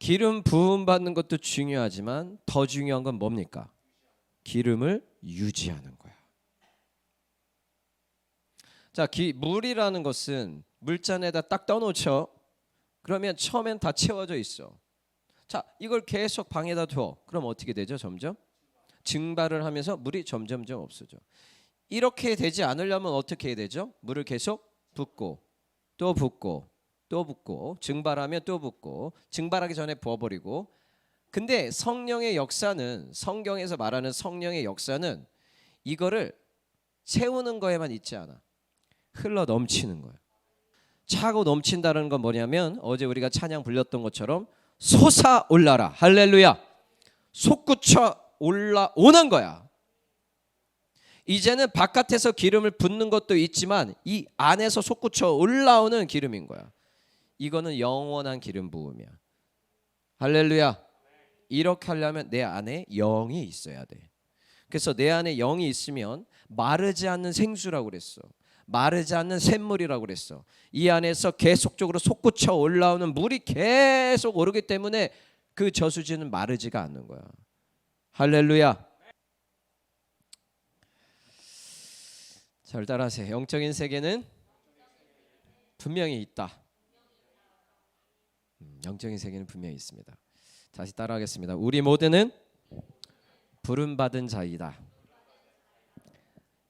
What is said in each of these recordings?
기름 부음 받는 것도 중요하지만 더 중요한 건 뭡니까? 기름을 유지하는 거야. 자, 물이라는 것은 물잔에다 딱 떠놓죠. 그러면 처음엔 다 채워져 있어. 자, 이걸 계속 방에다 둬. 그럼 어떻게 되죠? 점점 증발을 하면서 물이 점점점 없어져. 이렇게 되지 않으려면 어떻게 해야 되죠? 물을 계속 붓고 또 붓고 또 붓고 증발하면 또 붓고 증발하기 전에 부어버리고. 근데 성령의 역사는, 성경에서 말하는 성령의 역사는 이거를 채우는 거에만 있지 않아. 흘러 넘치는 거야. 차고 넘친다는 건 뭐냐면 어제 우리가 찬양 불렸던 것처럼 솟아올라라. 할렐루야. 솟구쳐 올라오는 거야. 이제는 바깥에서 기름을 붓는 것도 있지만 이 안에서 솟구쳐 올라오는 기름인 거야. 이거는 영원한 기름 부음이야. 할렐루야. 이렇게 하려면 내 안에 영이 있어야 돼. 그래서 내 안에 영이 있으면 마르지 않는 생수라고 그랬어. 마르지 않는 샘물이라고 그랬어. 이 안에서 계속적으로 솟구쳐 올라오는 물이 계속 오르기 때문에 그 저수지는 마르지가 않는 거야. 할렐루야. 잘 따라하세요. 영적인 세계는 분명히 있다. 영적인 세계는 분명히 있습니다. 다시 따라하겠습니다. 우리 모두는 부름받은 자이다.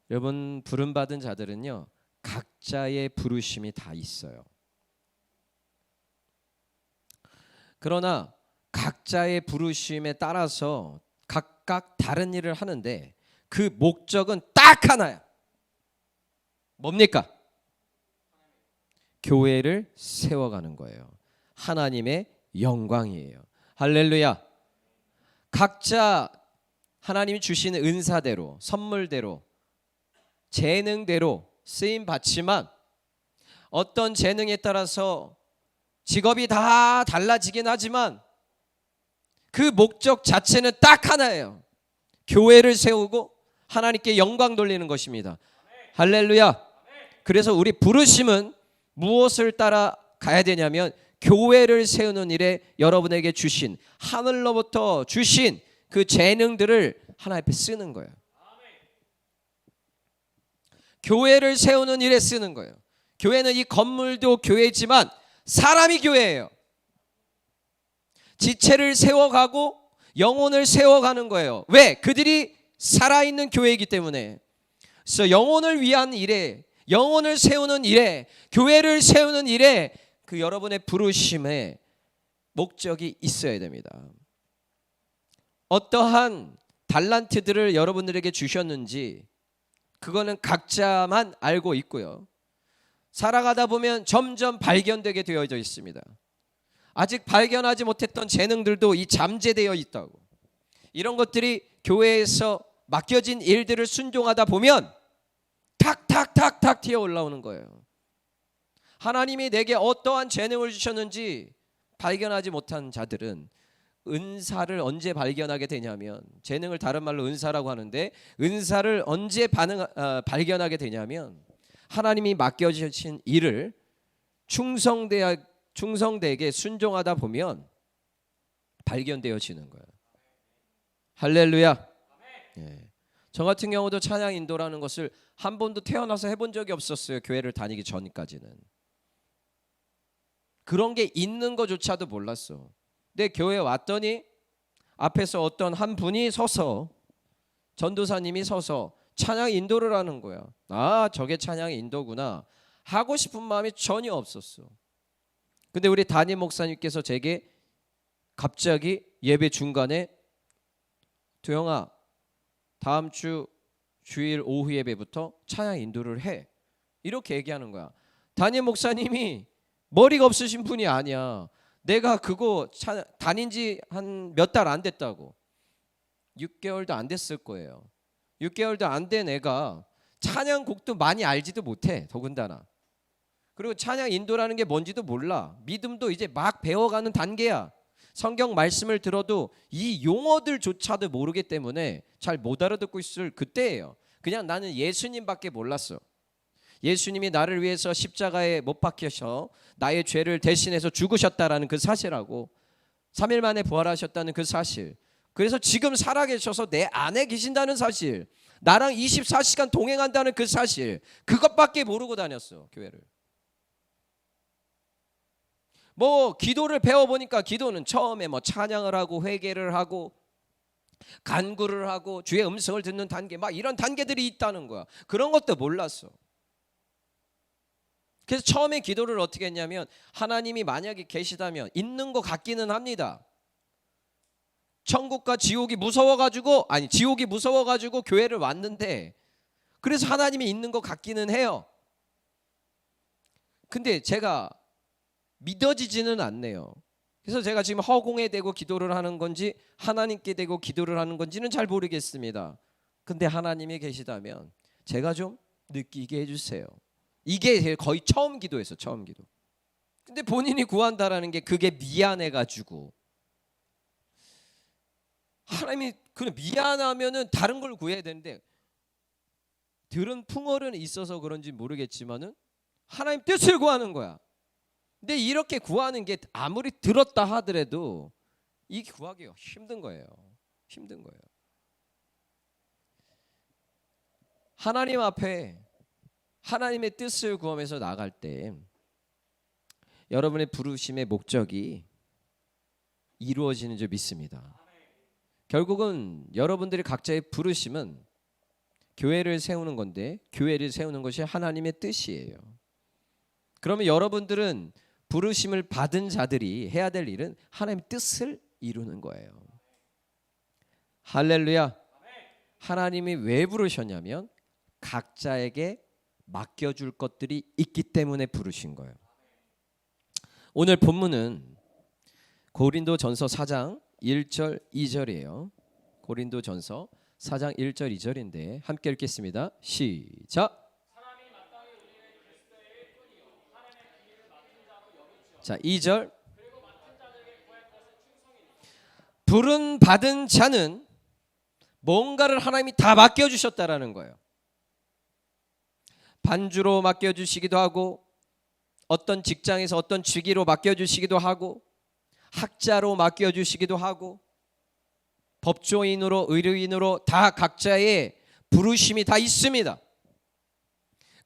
여러분, 부름받은 자들은요, 각자의 부르심이 다 있어요. 그러나 각자의 부르심에 따라서 각각 다른 일을 하는데 그 목적은 딱 하나야. 뭡니까? 교회를 세워가는 거예요. 하나님의 영광이에요. 할렐루야. 각자 하나님이 주시는 은사대로, 선물대로, 재능대로 쓰임 받지만 어떤 재능에 따라서 직업이 다 달라지긴 하지만 그 목적 자체는 딱 하나예요. 교회를 세우고 하나님께 영광 돌리는 것입니다. 할렐루야. 그래서 우리 부르심은 무엇을 따라 가야 되냐면 교회를 세우는 일에 여러분에게 주신, 하늘로부터 주신 그 재능들을 하나님 앞에 쓰는 거예요. 교회를 세우는 일에 쓰는 거예요. 교회는 이 건물도 교회지만 사람이 교회예요. 지체를 세워가고 영혼을 세워가는 거예요. 왜? 그들이 살아있는 교회이기 때문에. 그래서 영혼을 위한 일에, 영혼을 세우는 일에, 교회를 세우는 일에 그 여러분의 부르심에 목적이 있어야 됩니다. 어떠한 달란트들을 여러분들에게 주셨는지 그거는 각자만 알고 있고요. 살아가다 보면 점점 발견되게 되어져 있습니다. 아직 발견하지 못했던 재능들도 이 잠재되어 있다고. 이런 것들이 교회에서 맡겨진 일들을 순종하다 보면 탁탁탁탁 튀어 올라오는 거예요. 하나님이 내게 어떠한 재능을 주셨는지 발견하지 못한 자들은 은사를 언제 발견하게 되냐면, 재능을 다른 말로 은사라고 하는데 은사를 언제 발견하게 되냐면 하나님이 맡겨주신 일을 충성되게 순종하다 보면 발견되어지는 거예요. 할렐루야. 예. 저 같은 경우도 찬양 인도라는 것을 한 번도 태어나서 해본 적이 없었어요. 교회를 다니기 전까지는. 그런 게 있는 것조차도 몰랐어. 근데 교회에 왔더니 앞에서 어떤 한 분이 서서, 전도사님이 서서 찬양 인도를 하는 거야. 아, 저게 찬양 인도구나 하고 싶은 마음이 전혀 없었어. 근데 우리 담임 목사님께서 제게 갑자기 예배 중간에 도영아, 다음 주 주일 오후 예배부터 찬양 인도를 해, 이렇게 얘기하는 거야. 담임 목사님이 머리가 없으신 분이 아니야. 내가 그거 다닌 지 한 몇 달 안 됐다고. 6개월도 안 됐을 거예요. 6개월도 안 된 애가 찬양곡도 많이 알지도 못해. 더군다나. 그리고 찬양 인도라는 게 뭔지도 몰라. 믿음도 이제 막 배워가는 단계야. 성경 말씀을 들어도 이 용어들조차도 모르기 때문에 잘 못 알아듣고 있을 그때예요. 그냥 나는 예수님밖에 몰랐어. 예수님이 나를 위해서 십자가에 못 박혀서 나의 죄를 대신해서 죽으셨다라는 그 사실하고, 3일 만에 부활하셨다는 그 사실, 그래서 지금 살아계셔서 내 안에 계신다는 사실, 나랑 24시간 동행한다는 그 사실, 그것밖에 모르고 다녔어, 교회를. 뭐 기도를 배워보니까 기도는 처음에 뭐 찬양을 하고 회개를 하고 간구를 하고 주의 음성을 듣는 단계, 막 이런 단계들이 있다는 거야. 그런 것도 몰랐어. 그래서 처음에 기도를 어떻게 했냐면, 하나님이 만약에 계시다면, 있는 것 같기는 합니다. 천국과 지옥이 무서워가지고, 아니 지옥이 무서워가지고 교회를 왔는데, 그래서 하나님이 있는 것 같기는 해요. 근데 제가 믿어지지는 않네요. 그래서 제가 지금 허공에 대고 기도를 하는 건지 하나님께 대고 기도를 하는 건지는 잘 모르겠습니다. 근데 하나님이 계시다면 제가 좀 느끼게 해주세요. 이게 거의 처음 기도였어, 처음 기도. 근데 본인이 구한다라는 게 그게 미안해가지고, 하나님이 그냥 미안하면은 다른 걸 구해야 되는데, 들은 풍월은 있어서 그런지 모르겠지만은 하나님 뜻을 구하는 거야. 근데 이렇게 구하는 게 아무리 들었다 하더라도 이게 구하기가 힘든 거예요. 힘든 거예요. 하나님 앞에 하나님의 뜻을 구하면서 나갈 때 여러분의 부르심의 목적이 이루어지는 줄 믿습니다. 결국은 여러분들이 각자의 부르심은 교회를 세우는 건데, 교회를 세우는 것이 하나님의 뜻이에요. 그러면 여러분들은 부르심을 받은 자들이 해야 될 일은 하나님의 뜻을 이루는 거예요. 할렐루야. 하나님이 왜 부르셨냐면 각자에게 맡겨줄 것들이 있기 때문에 부르신 거예요. 오늘 본문은 고린도전서 4장 1절 2절이에요. 고린도전서 4장 1절 2절인데 함께 읽겠습니다. 시작. 자, 2절. 부른 받은 자는 뭔가를 하나님이 다 맡겨주셨다라는 거예요. 반주로 맡겨주시기도 하고, 어떤 직장에서 어떤 직위로 맡겨주시기도 하고, 학자로 맡겨주시기도 하고, 법조인으로, 의료인으로 다 각자의 부르심이 다 있습니다.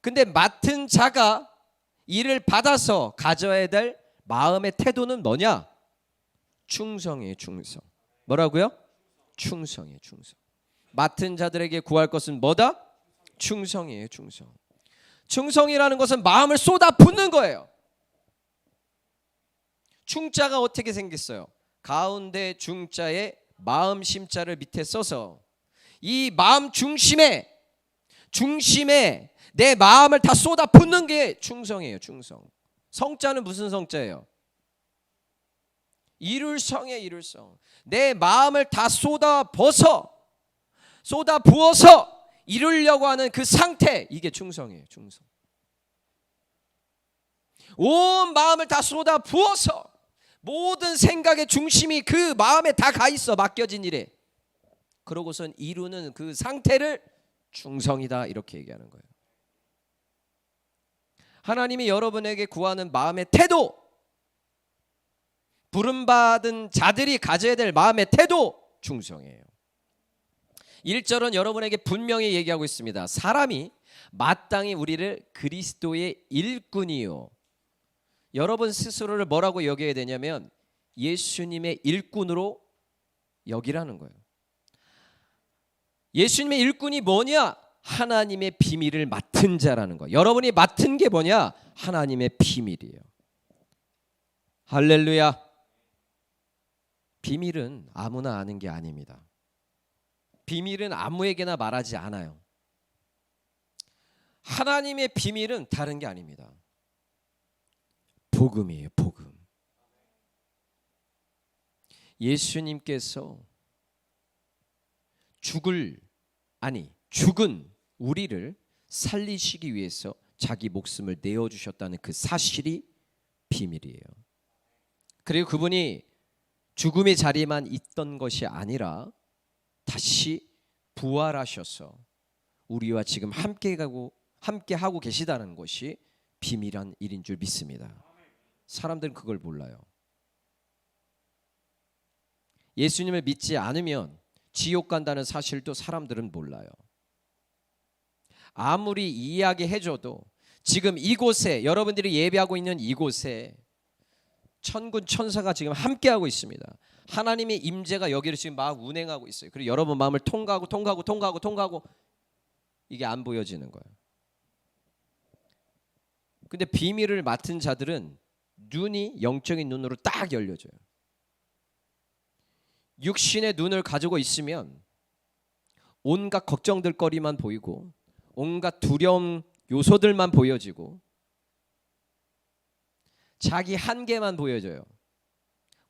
근데 맡은 자가 이를 받아서 가져야 될 마음의 태도는 뭐냐? 충성이에요, 충성. 뭐라고요? 충성이에요, 충성. 맡은 자들에게 구할 것은 뭐다? 충성이에요, 충성. 충성이라는 것은 마음을 쏟아붓는 거예요. 충자가 어떻게 생겼어요? 가운데 중자에 마음 심자를 밑에 써서 이 마음 중심에 내 마음을 다 쏟아붓는 게 충성이에요, 충성. 성자는 무슨 성자예요? 이룰성이에요, 이룰성. 내 마음을 다 쏟아부어서 이루려고 하는 그 상태, 이게 충성이에요, 충성. 온 마음을 다 쏟아부어서 모든 생각의 중심이 그 마음에 다 가 있어, 맡겨진 일에. 그러고선 이루는 그 상태를 충성이다, 이렇게 얘기하는 거예요. 하나님이 여러분에게 구하는 마음의 태도, 부름받은 자들이 가져야 될 마음의 태도, 충성이에요. 1절은 여러분에게 분명히 얘기하고 있습니다. 사람이 마땅히 우리를 그리스도의 일꾼이요. 여러분 스스로를 뭐라고 여겨야 되냐면 예수님의 일꾼으로 여기라는 거예요. 예수님의 일꾼이 뭐냐? 하나님의 비밀을 맡은 자라는 거예요. 여러분이 맡은 게 뭐냐? 하나님의 비밀이에요. 할렐루야. 비밀은 아무나 아는 게 아닙니다. 비밀은 아무에게나 말하지 않아요. 하나님의 비밀은 다른 게 아닙니다. 복음이에요, 복음. 예수님께서 죽은 우리를 살리시기 위해서 자기 목숨을 내어주셨다는 그 사실이 비밀이에요. 그리고 그분이 죽음의 자리에만 있던 것이 아니라 다시 부활하셔서 우리와 지금 함께 하고 계시다는 것이 비밀한 일인 줄 믿습니다. 사람들은 그걸 몰라요. 예수님을 믿지 않으면 지옥 간다는 사실도 사람들은 몰라요. 아무리 이야기해줘도 지금 이곳에, 여러분들이 예배하고 있는 이곳에 천군 천사가 지금 함께하고 있습니다. 하나님의 임재가 여기를 지금 막 운행하고 있어요. 그리고 여러분 마음을 통과하고 이게 안 보여지는 거예요. 근데 비밀을 맡은 자들은 눈이 영적인 눈으로 딱 열려져요. 육신의 눈을 가지고 있으면 온갖 걱정들 거리만 보이고 온갖 두려움 요소들만 보여지고 자기 한계만 보여져요.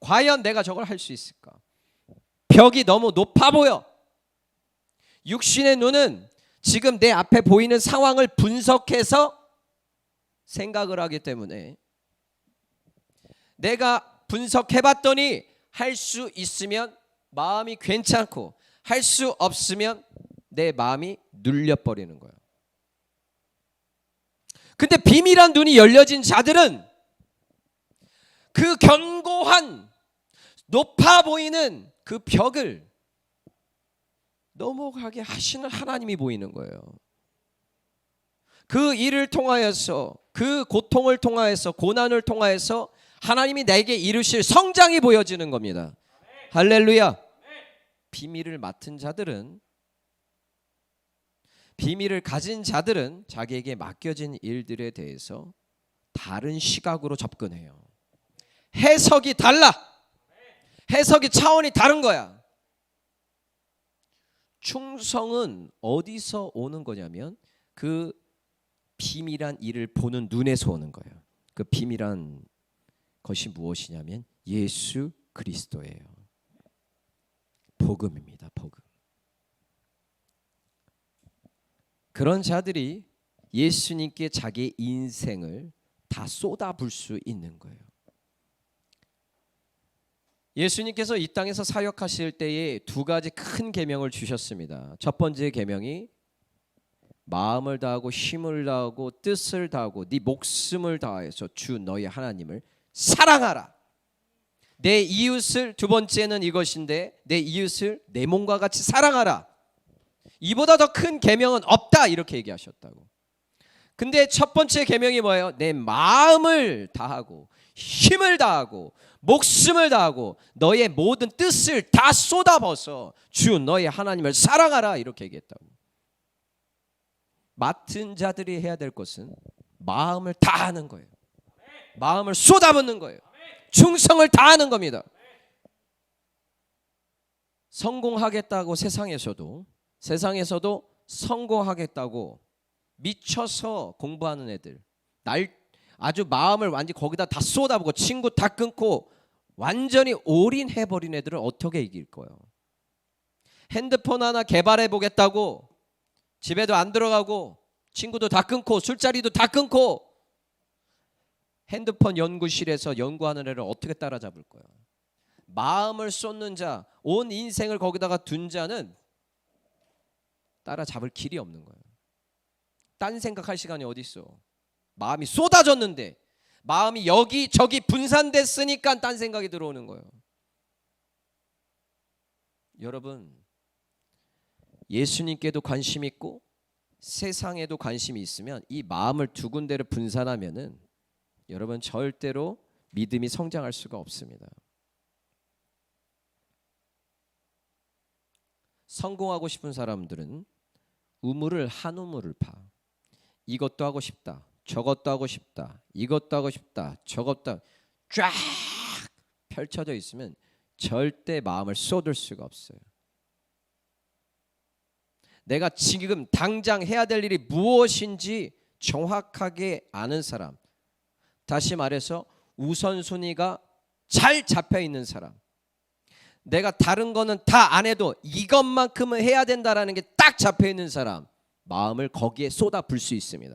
과연 내가 저걸 할 수 있을까? 벽이 너무 높아 보여. 육신의 눈은 지금 내 앞에 보이는 상황을 분석해서 생각을 하기 때문에 내가 분석해봤더니 할 수 있으면 마음이 괜찮고 할 수 없으면 내 마음이 눌려버리는 거예요. 근데 비밀한 눈이 열려진 자들은 그 견고한 높아 보이는 그 벽을 넘어가게 하시는 하나님이 보이는 거예요. 그 일을 통하여서, 그 고통을 통하여서, 고난을 통하여서 하나님이 내게 이루실 성장이 보여지는 겁니다. 할렐루야. 비밀을 맡은 자들은, 비밀을 가진 자들은 자기에게 맡겨진 일들에 대해서 다른 시각으로 접근해요. 해석이 달라. 해석이 차원이 다른 거야. 충성은 어디서 오는 거냐면 그 비밀한 일을 보는 눈에서 오는 거예요. 그 비밀한 것이 무엇이냐면 예수 그리스도예요. 복음입니다. 복음. 그런 자들이 예수님께 자기의 인생을 다 쏟아부을 수 있는 거예요. 예수님께서 이 땅에서 사역하실 때에 두 가지 큰 계명을 주셨습니다. 첫 번째 계명이 마음을 다하고 힘을 다하고 뜻을 다하고 네 목숨을 다해서 주 너희 하나님을 사랑하라. 내 이웃을, 두 번째는 이것인데 내 이웃을 내 몸과 같이 사랑하라. 이보다 더 큰 계명은 없다 이렇게 얘기하셨다고. 근데 첫 번째 계명이 뭐예요? 내 마음을 다하고 힘을 다하고 목숨을 다하고 너의 모든 뜻을 다 쏟아부어서 주 너의 하나님을 사랑하라 이렇게 얘기했다고. 맡은 자들이 해야 될 것은 마음을 다하는 거예요. 마음을 쏟아붓는 거예요. 충성을 다하는 겁니다. 성공하겠다고 세상에서도 성공하겠다고 미쳐서 공부하는 애들, 아주 마음을 완전히 거기다 다 쏟아부고 친구 다 끊고 완전히 올인해버린 애들은 어떻게 이길 거예요? 핸드폰 하나 개발해 보겠다고 집에도 안 들어가고 친구도 다 끊고 술자리도 다 끊고 핸드폰 연구실에서 연구하는 애를 어떻게 따라잡을 거예요? 마음을 쏟는 자, 온 인생을 거기다가 둔 자는 따라잡을 길이 없는 거예요. 딴 생각할 시간이 어디 있어? 마음이 쏟아졌는데 마음이 여기 저기 분산됐으니까 딴 생각이 들어오는 거예요. 여러분, 예수님께도 관심 있고 세상에도 관심이 있으면 이 마음을 두 군데를 분산하면은 여러분 절대로 믿음이 성장할 수가 없습니다. 성공하고 싶은 사람들은 우물을 한 우물을 파. 이것도 하고 싶다. 저것도 하고 싶다. 이것도 하고 싶다. 저것도 쫙 펼쳐져 있으면 절대 마음을 쏟을 수가 없어요. 내가 지금 당장 해야 될 일이 무엇인지 정확하게 아는 사람, 다시 말해서 우선순위가 잘 잡혀 있는 사람, 내가 다른 거는 다 안 해도 이것만큼은 해야 된다라는 게 딱 잡혀 있는 사람, 마음을 거기에 쏟아 부을 수 있습니다.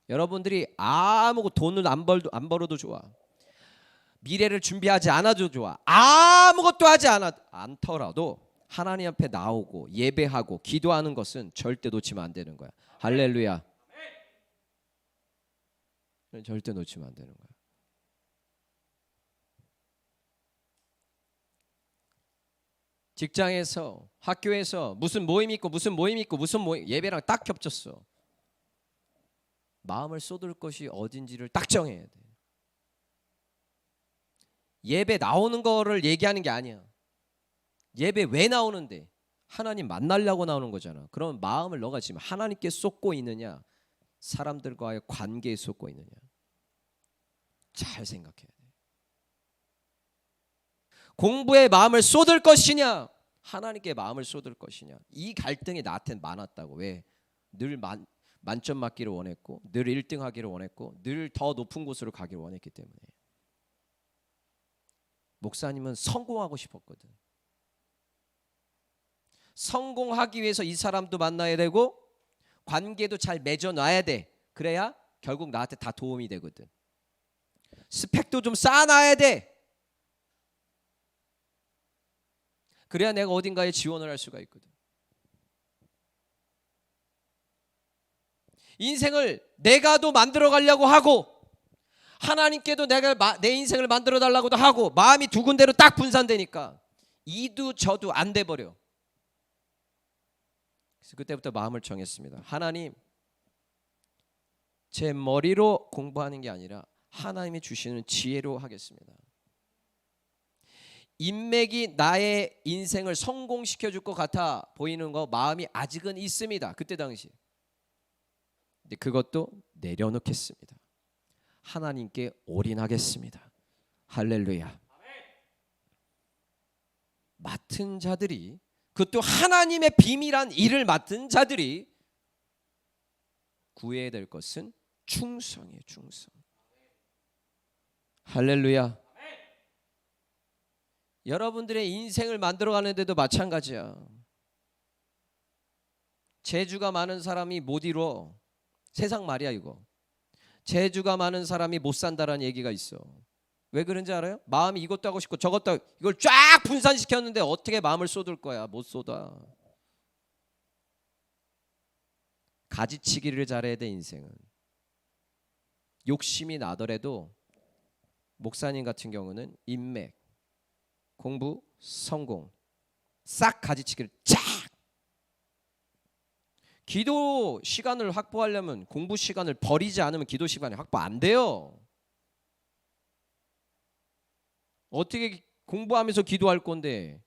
여러분들이 아무것도 돈을 안 벌어도 좋아, 미래를 준비하지 않아도 좋아, 아무것도 하지 않더라도 하나님 앞에 나오고 예배하고 기도하는 것은 절대 놓치면 안 되는 거야. 할렐루야. 절대 놓치면 안 되는 거야. 직장에서, 학교에서 무슨 모임 있고 무슨 모임 있고 무슨 모임, 예배랑 딱 겹쳤어. 마음을 쏟을 것이 어딘지를 딱 정해야 돼. 예배 나오는 거를 얘기하는 게 아니야. 예배 왜 나오는데? 하나님 만나려고 나오는 거잖아. 그럼 마음을 너가 지금 하나님께 쏟고 있느냐, 사람들과의 관계에 쏟고 있느냐, 잘 생각해야 돼. 공부에 마음을 쏟을 것이냐, 하나님께 마음을 쏟을 것이냐. 이 갈등이 나한테는 많았다고. 왜? 늘 만점 맞기를 원했고, 늘 1등 하기를 원했고, 늘 더 높은 곳으로 가기를 원했기 때문에. 목사님은 성공하고 싶었거든. 성공하기 위해서 이 사람도 만나야 되고 관계도 잘 맺어놔야 돼. 그래야 결국 나한테 다 도움이 되거든. 스펙도 좀 쌓아놔야 돼. 그래야 내가 어딘가에 지원을 할 수가 있거든. 인생을 내가도 만들어 가려고 하고 하나님께도 내가 내 인생을 만들어 달라고도 하고 마음이 두 군데로 딱 분산되니까 이도 저도 안 돼 버려. 그래서 그때부터 마음을 정했습니다. 하나님, 제 머리로 공부하는 게 아니라 하나님이 주시는 지혜로 하겠습니다. 인맥이 나의 인생을 성공시켜 줄 것 같아 보이는 거 마음이 아직은 있습니다. 그때 당시. 근데 그것도 내려놓겠습니다. 하나님께 올인하겠습니다. 할렐루야. 맡은 자들이, 그것도 하나님의 비밀한 일을 맡은 자들이 구해야 될 것은 충성이에요. 충성. 할렐루야. 여러분들의 인생을 만들어가는데도 마찬가지야. 재주가 많은 사람이 못 이뤄. 세상 말이야 이거. 재주가 많은 사람이 못 산다라는 얘기가 있어. 왜 그런지 알아요? 마음이 이것도 하고 싶고 저것도 하고, 이걸 쫙 분산시켰는데 어떻게 마음을 쏟을 거야? 못 쏟아. 가지치기를 잘해야 돼. 인생은 욕심이 나더라도 목사님 같은 경우는 인맥, 공부, 성공 싹 가지치기를 쫙. 기도 시간을 확보하려면 공부 시간을 버리지 않으면 기도 시간이 확보 안 돼요. 어떻게 공부하면서 기도할 건데?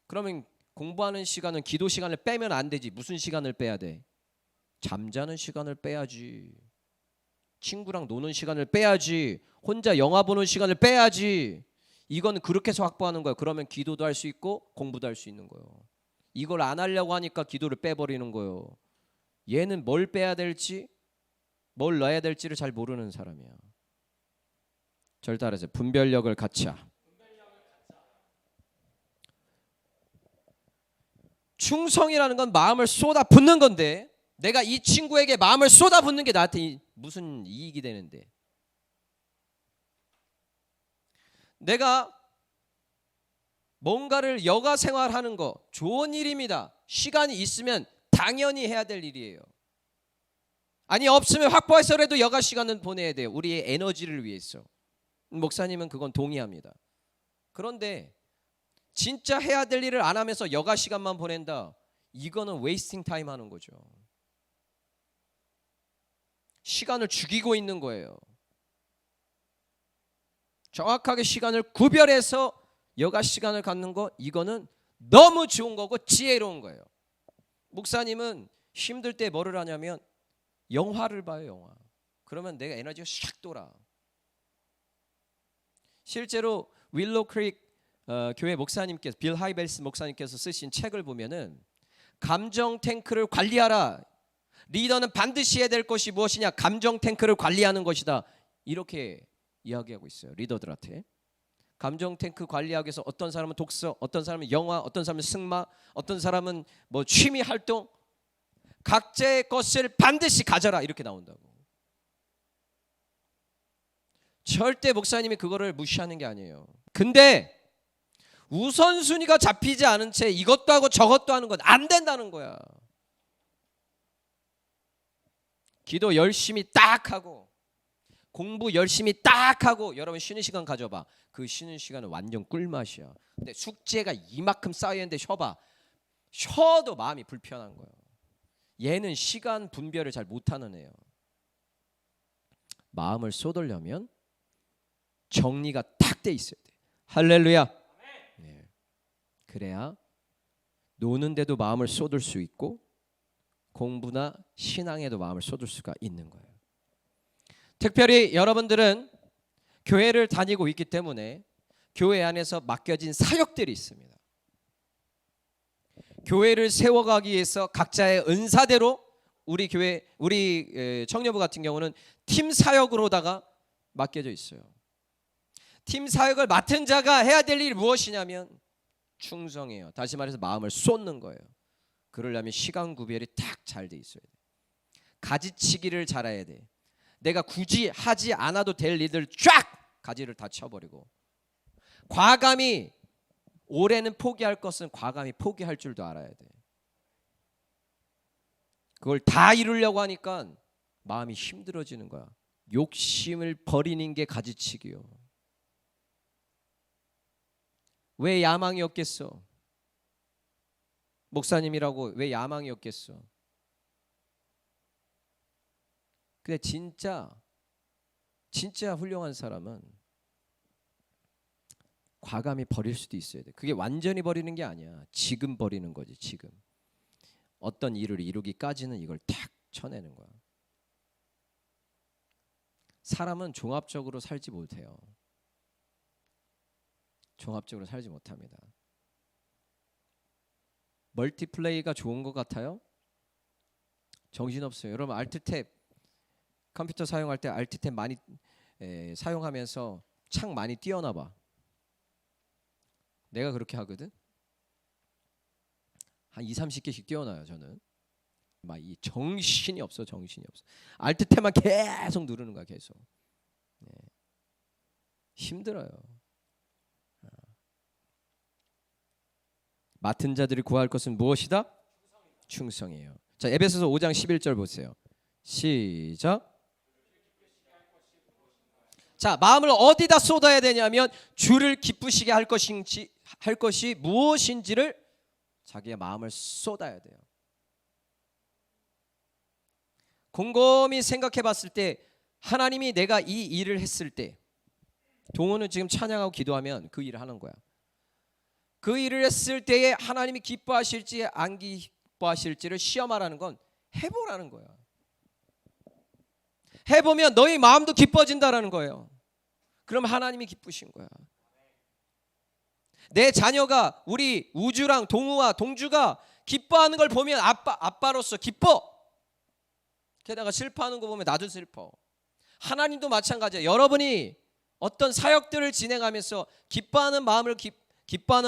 그러면 공부하는 시간은 기도 시간을 빼면 안 되지. 무슨 시간을 빼야 돼? 잠자는 시간을 빼야지. 친구랑 노는 시간을 빼야지. 혼자 영화 보는 시간을 빼야지. 이건 그렇게 해서 확보하는 거예요. 그러면 기도도 할 수 있고 공부도 할 수 있는 거예요. 이걸 안 하려고 하니까 기도를 빼버리는 거예요. 얘는 뭘 빼야 될지, 뭘 넣어야 될지를 잘 모르는 사람이야. 절 따라서 분별력을 갖자. 충성이라는 건 마음을 쏟아붓는 건데, 내가 이 친구에게 마음을 쏟아붓는 게 나한테 무슨 이익이 되는데? 내가 뭔가를 여가 생활하는 거 좋은 일입니다. 시간이 있으면 당연히 해야 될 일이에요. 아니 없으면 확보해서라도 여가 시간은 보내야 돼요. 우리의 에너지를 위해서. 목사님은 그건 동의합니다. 그런데 진짜 해야 될 일을 안 하면서 여가 시간만 보낸다. 이거는 웨이스팅 타임 하는 거죠. 시간을 죽이고 있는 거예요. 정확하게 시간을 구별해서 여가 시간을 갖는 거, 이거는 너무 좋은 거고 지혜로운 거예요. 목사님은 힘들 때 뭐를 하냐면 영화를 봐요. 영화. 그러면 내가 에너지가 샥 돌아. 실제로 윌로우 크릭 교회 목사님께서, 빌 하이벨스 목사님께서 쓰신 책을 보면은 감정 탱크를 관리하라. 리더는 반드시 해야 될 것이 무엇이냐? 감정 탱크를 관리하는 것이다. 이렇게 이야기하고 있어요. 리더들한테. 감정 탱크 관리하기 위해서 어떤 사람은 독서, 어떤 사람은 영화, 어떤 사람은 승마, 어떤 사람은 뭐 취미 활동, 각자의 것을 반드시 가져라 이렇게 나온다고. 절대 목사님이 그거를 무시하는 게 아니에요. 근데 우선순위가 잡히지 않은 채 이것도 하고 저것도 하는 건 안 된다는 거야. 기도 열심히 딱 하고 공부 열심히 딱 하고, 여러분 쉬는 시간 가져봐. 그 쉬는 시간은 완전 꿀맛이야. 근데 숙제가 이만큼 쌓여있는데 쉬어도 마음이 불편한 거예요. 얘는 시간 분별을 잘 못하는 애예요. 마음을 쏟으려면 정리가 탁 돼 있어야 돼. 할렐루야. 네. 그래야 노는데도 마음을 쏟을 수 있고 공부나 신앙에도 마음을 쏟을 수가 있는 거예요. 특별히 여러분들은 교회를 다니고 있기 때문에 교회 안에서 맡겨진 사역들이 있습니다. 교회를 세워가기 위해서 각자의 은사대로 우리 교회, 우리 청년부 같은 경우는 팀 사역으로다가 맡겨져 있어요. 팀 사역을 맡은 자가 해야 될 일이 무엇이냐면 충성해요. 다시 말해서 마음을 쏟는 거예요. 그러려면 시간 구별이 딱 잘 돼 있어야 돼. 가지치기를 잘해야 돼. 내가 굳이 하지 않아도 될 일들 쫙 가지를 다 쳐버리고, 과감히 올해는 포기할 것은 과감히 포기할 줄도 알아야 돼. 그걸 다 이루려고 하니까 마음이 힘들어지는 거야. 욕심을 버리는 게 가지치기요. 왜 야망이 없겠어? 목사님이라고 왜 야망이 없겠어? 근데 진짜 훌륭한 사람은 과감히 버릴 수도 있어야 돼. 그게 완전히 버리는 게 아니야. 지금 버리는 거지. 지금 어떤 일을 이루기까지는 이걸 탁 쳐내는 거야. 사람은 종합적으로 살지 못해요. 종합적으로 살지 못합니다. 멀티플레이가 좋은 것 같아요? 정신없어요. 여러분 알트탭 컴퓨터 사용할 때 알트탭 많이 사용하면서 창 많이 띄워놔 봐. 내가 그렇게 하거든. 한 20-30개씩 띄워놔요. 저는 막 이 정신이 없어. 알트탭만 계속 누르는 거야. 계속. 네. 힘들어요. 맡은 자들이 구할 것은 무엇이다? 충성이에요. 자, 에베소서 5장 11절 보세요. 시작. 자, 마음을 어디다 쏟아야 되냐면 주를 기쁘시게 할 것이 무엇인지를 자기의 마음을 쏟아야 돼요. 곰곰이 생각해 봤을 때 하나님이 내가 이 일을 했을 때, 동호는 지금 찬양하고 기도하면 그 일을 하는 거야. 그 일을 했을 때에 하나님이 기뻐하실지 안 기뻐하실지를 시험하라는 건 해보라는 거야. 해보면 너희 마음도 기뻐진다라는 거예요. 그럼 하나님이 기쁘신 거야. 내 자녀가, 우리 우주랑 동우와 동주가 기뻐하는 걸 보면 아빠로서 기뻐. 게다가 슬퍼하는 거 보면 나도 슬퍼. 하나님도 마찬가지예요. 여러분이 어떤 사역들을 진행하면서 기뻐하는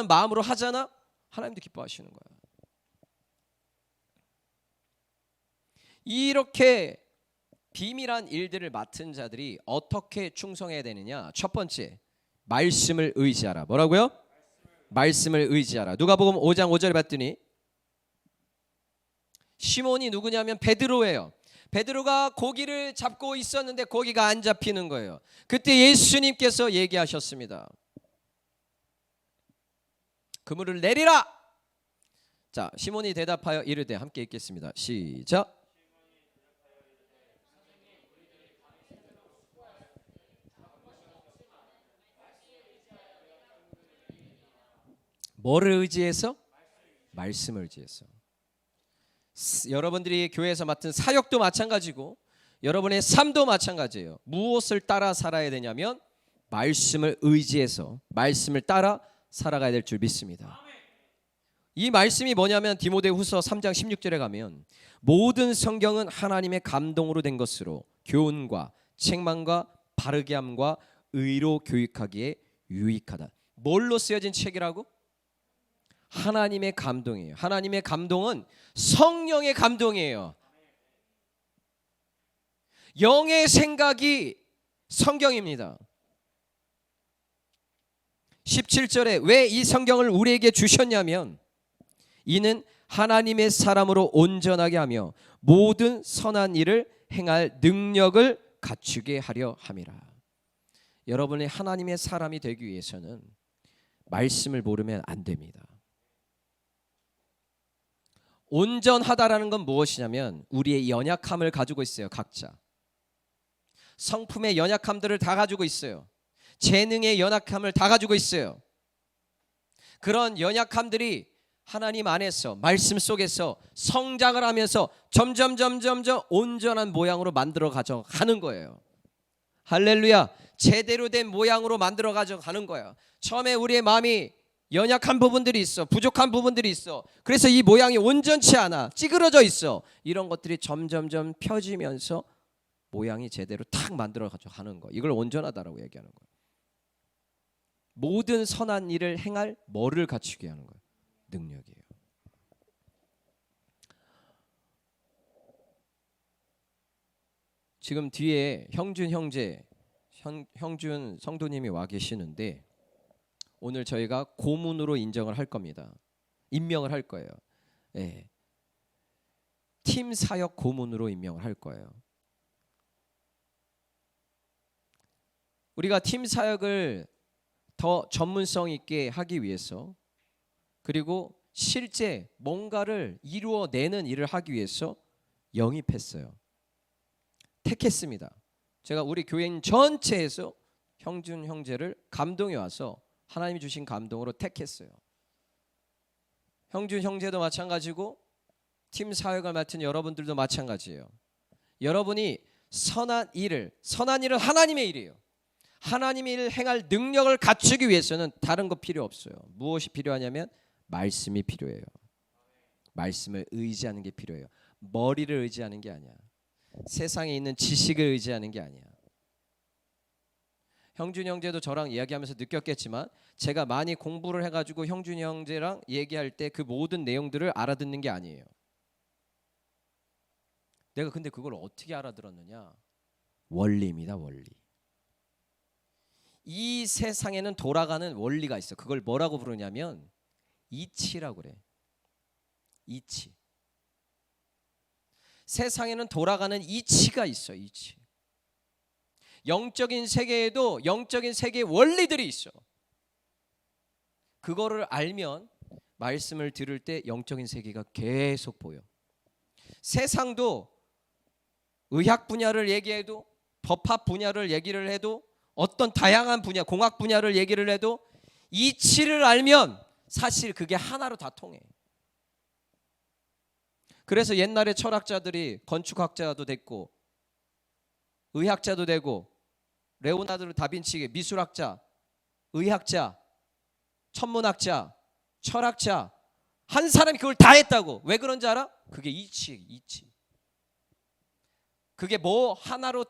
마음으로 하잖아. 하나님도 기뻐하시는 거야. 이렇게 비밀한 일들을 맡은 자들이 어떻게 충성해야 되느냐? 첫 번째, 말씀을 의지하라. 뭐라고요? 말씀을 의지하라. 누가복음 5장 5절에 봤더니 시몬이 누구냐면 베드로예요. 베드로가 고기를 잡고 있었는데 고기가 안 잡히는 거예요. 그때 예수님께서 얘기하셨습니다. 그물을 내리라. 자, 시몬이 대답하여 이르되, 함께 읽겠습니다. 시작. 뭐를 의지해서? 말씀을 의지해서. 여러분들이 교회에서 맡은 사역도 마찬가지고 여러분의 삶도 마찬가지예요. 무엇을 따라 살아야 되냐면 말씀을 의지해서, 말씀을 따라 살아가야 될 줄 믿습니다. 이 말씀이 뭐냐면 디모데후서 3장 16절에 가면 모든 성경은 하나님의 감동으로 된 것으로 교훈과 책망과 바르게 함과 의로 교육하기에 유익하다. 뭘로 쓰여진 책이라고? 하나님의 감동이에요. 하나님의 감동은 성령의 감동이에요. 영의 생각이 성경입니다. 17절에 왜 이 성경을 우리에게 주셨냐면 이는 하나님의 사람으로 온전하게 하며 모든 선한 일을 행할 능력을 갖추게 하려 함이라. 여러분이 하나님의 사람이 되기 위해서는 말씀을 모르면 안 됩니다. 온전하다라는 건 무엇이냐면 우리의 연약함을 가지고 있어요. 각자 성품의 연약함들을 다 가지고 있어요. 재능의 연약함을 다 가지고 있어요. 그런 연약함들이 하나님 안에서 말씀 속에서 성장을 하면서 점점 온전한 모양으로 만들어 가져가는 거예요. 할렐루야. 제대로 된 모양으로 만들어 가져가는 거야. 처음에 우리의 마음이 연약한 부분들이 있어. 부족한 부분들이 있어. 그래서 이 모양이 온전치 않아. 찌그러져 있어. 이런 것들이 점점 펴지면서 모양이 제대로 탁 만들어 가져가는 거. 이걸 온전하다라고 얘기하는 거예요. 모든 선한 일을 행할 뭐를 갖추게 하는 거예요? 능력이에요. 지금 뒤에 형준 형제, 형준 성도님이 와 계시는데 오늘 저희가 고문으로 인정을 할 겁니다. 임명을 할 거예요. 네. 팀 사역 고문으로 임명을 할 거예요. 우리가 팀 사역을 더 전문성 있게 하기 위해서 그리고 실제 뭔가를 이루어내는 일을 하기 위해서 영입했어요. 택했습니다. 제가 우리 교인 전체에서 형준 형제를 감동이 와서 하나님이 주신 감동으로 택했어요. 형준 형제도 마찬가지고 팀 사역을 맡은 여러분들도 마찬가지예요. 여러분이 선한 일은 하나님의 일이에요. 하나님의 일을 행할 능력을 갖추기 위해서는 다른 거 필요 없어요. 무엇이 필요하냐면 말씀이 필요해요. 말씀을 의지하는 게 필요해요. 머리를 의지하는 게 아니야. 세상에 있는 지식을 의지하는 게 아니야. 형준이 형제도 저랑 이야기하면서 느꼈겠지만 제가 많이 공부를 해가지고 형준이 형제랑 얘기할 때 그 모든 내용들을 알아듣는 게 아니에요. 내가 근데 그걸 어떻게 알아들었느냐? 원리입니다. 원리. 이 세상에는 돌아가는 원리가 있어. 그걸 뭐라고 부르냐면 이치라고 그래. 이치. 세상에는 돌아가는 이치가 있어. 이치. 영적인 세계에도 영적인 세계의 원리들이 있어. 그거를 알면 말씀을 들을 때 영적인 세계가 계속 보여. 세상도 의학 분야를 얘기해도 법학 분야를 얘기를 해도 어떤 다양한 분야, 공학 분야를 얘기를 해도 이치를 알면 사실 그게 하나로 다 통해. 그래서 옛날에 철학자들이 건축학자도 됐고 의학자도 되고 레오나르도 다빈치 미술학자, 의학자, 천문학자, 철학자 한 사람이 그걸 다 했다고. 왜 그런지 알아? 그게 이치. 그게 뭐 하나로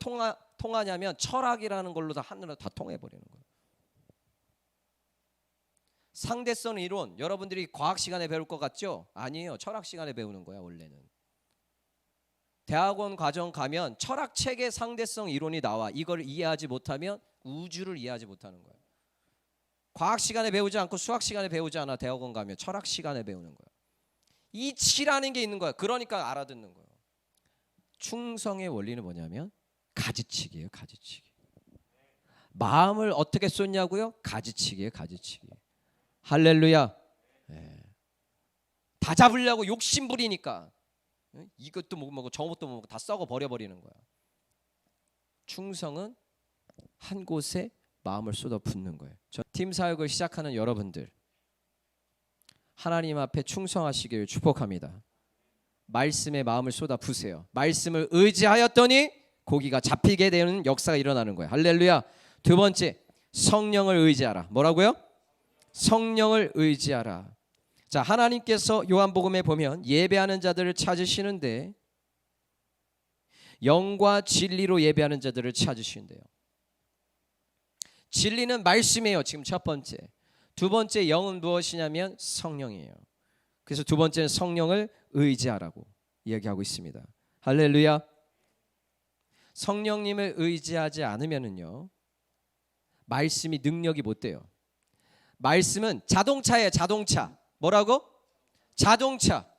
통하냐면 철학이라는 걸로 다 하나로 다 통해버리는 거예요. 상대성 이론 여러분들이 과학 시간에 배울 것 같죠? 아니에요. 철학 시간에 배우는 거야 원래는. 대학원 과정 가면 철학책의 상대성 이론이 나와. 이걸 이해하지 못하면 우주를 이해하지 못하는 거예요. 과학 시간에 배우지 않고 수학 시간에 배우지 않아. 대학원 가면 철학 시간에 배우는 거예요. 이치라는 게 있는 거야. 그러니까 알아듣는 거예요. 충성의 원리는 뭐냐면 가지치기예요. 가지치기. 마음을 어떻게 쏟냐고요? 가지치기예요. 가지치기. 할렐루야. 네. 다 잡으려고 욕심 부리니까 이것도 못 먹고 저것도 못 먹고 다 썩어 버려버리는 거야. 충성은 한 곳에 마음을 쏟아 붓는 거예요. 저 팀 사역을 시작하는 여러분들 하나님 앞에 충성하시기를 축복합니다. 말씀에 마음을 쏟아 부으세요. 말씀을 의지하였더니 고기가 잡히게 되는 역사가 일어나는 거예요. 할렐루야. 두 번째, 성령을 의지하라. 뭐라고요? 성령을 의지하라. 자, 하나님께서 요한복음에 보면 예배하는 자들을 찾으시는데 영과 진리로 예배하는 자들을 찾으시는데요. 진리는 말씀이에요. 지금 첫 번째. 두 번째 영은 무엇이냐면 성령이에요. 그래서 두 번째는 성령을 의지하라고 이야기하고 있습니다. 할렐루야. 성령님을 의지하지 않으면은요 말씀이 능력이 못 돼요. 말씀은 자동차예요. 자동차. 뭐라고? 자동차.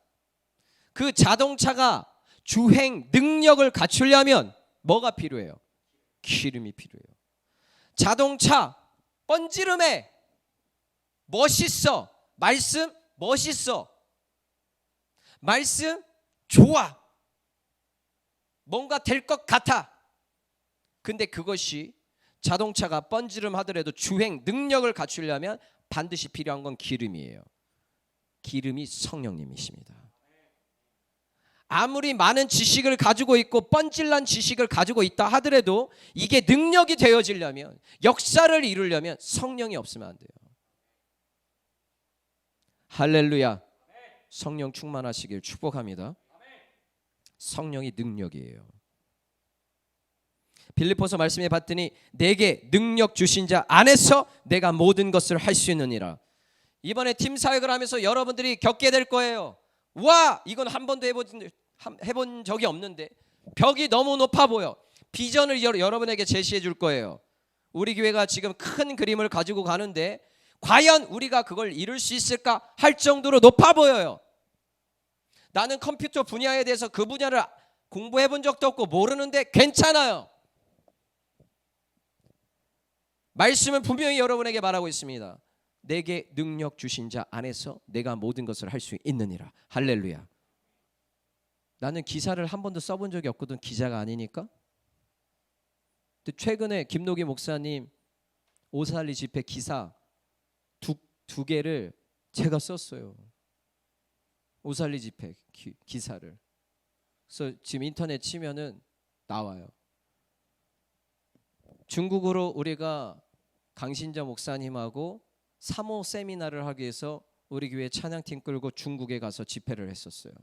그 자동차가 주행 능력을 갖추려면 뭐가 필요해요? 기름이 필요해요. 자동차 번지름해. 멋있어. 말씀 멋있어. 말씀 좋아. 뭔가 될 것 같아. 근데 그것이 자동차가 번지름 하더라도 주행 능력을 갖추려면 반드시 필요한 건 기름이에요. 기름이 성령님이십니다. 아무리 많은 지식을 가지고 있고 뻔질난 지식을 가지고 있다 하더라도 이게 능력이 되어지려면, 역사를 이루려면 성령이 없으면 안 돼요. 할렐루야. 성령 충만하시길 축복합니다. 성령이 능력이에요. 빌립보서 말씀에 봤더니 내게 능력 주신 자 안에서 내가 모든 것을 할 수 있느니라. 이번에 팀 사역을 하면서 여러분들이 겪게 될 거예요. 와, 이건 한 번도 해본 적이 없는데 벽이 너무 높아 보여. 비전을 여러분에게 제시해 줄 거예요. 우리 교회가 지금 큰 그림을 가지고 가는데 과연 우리가 그걸 이룰 수 있을까 할 정도로 높아 보여요. 나는 컴퓨터 분야에 대해서 그 분야를 공부해 본 적도 없고 모르는데 괜찮아요. 말씀은 분명히 여러분에게 말하고 있습니다. 내게 능력 주신 자 안에서 내가 모든 것을 할 수 있느니라. 할렐루야. 나는 기사를 한 번도 써본 적이 없거든. 기자가 아니니까. 근데 최근에 김노기 목사님 오살리 집회 기사 두 개를 제가 썼어요. 오살리 집회 기사를. 그래서 지금 인터넷 치면은 나와요. 중국으로 우리가 강신자 목사님하고 3호 세미나를 하기 위해서 우리 교회 찬양팀 끌고 중국에 가서 집회를 했었어요.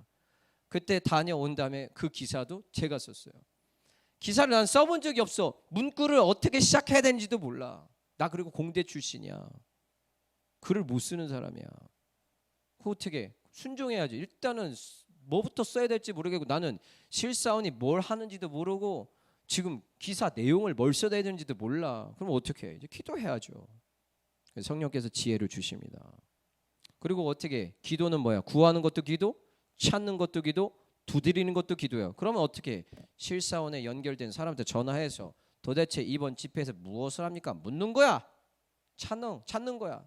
그때 다녀온 다음에 그 기사도 제가 썼어요. 기사를 난 써본 적이 없어. 문구를 어떻게 시작해야 되는지도 몰라. 나 그리고 공대 출신이야. 글을 못 쓰는 사람이야. 어떻게 순종해야지. 일단은 뭐부터 써야 될지 모르겠고 나는 실사원이 뭘 하는지도 모르고 지금 기사 내용을 뭘 써야 되는지도 몰라. 그럼 어떻게 해? 이제 기도해야죠. 성령께서 지혜를 주십니다. 그리고 어떻게 기도는 뭐야? 구하는 것도 기도, 찾는 것도 기도, 두드리는 것도 기도예요. 그러면 어떻게 실사원에 연결된 사람한테 전화해서 도대체 이번 집회에서 무엇을 합니까? 묻는 거야. 찾는 거야.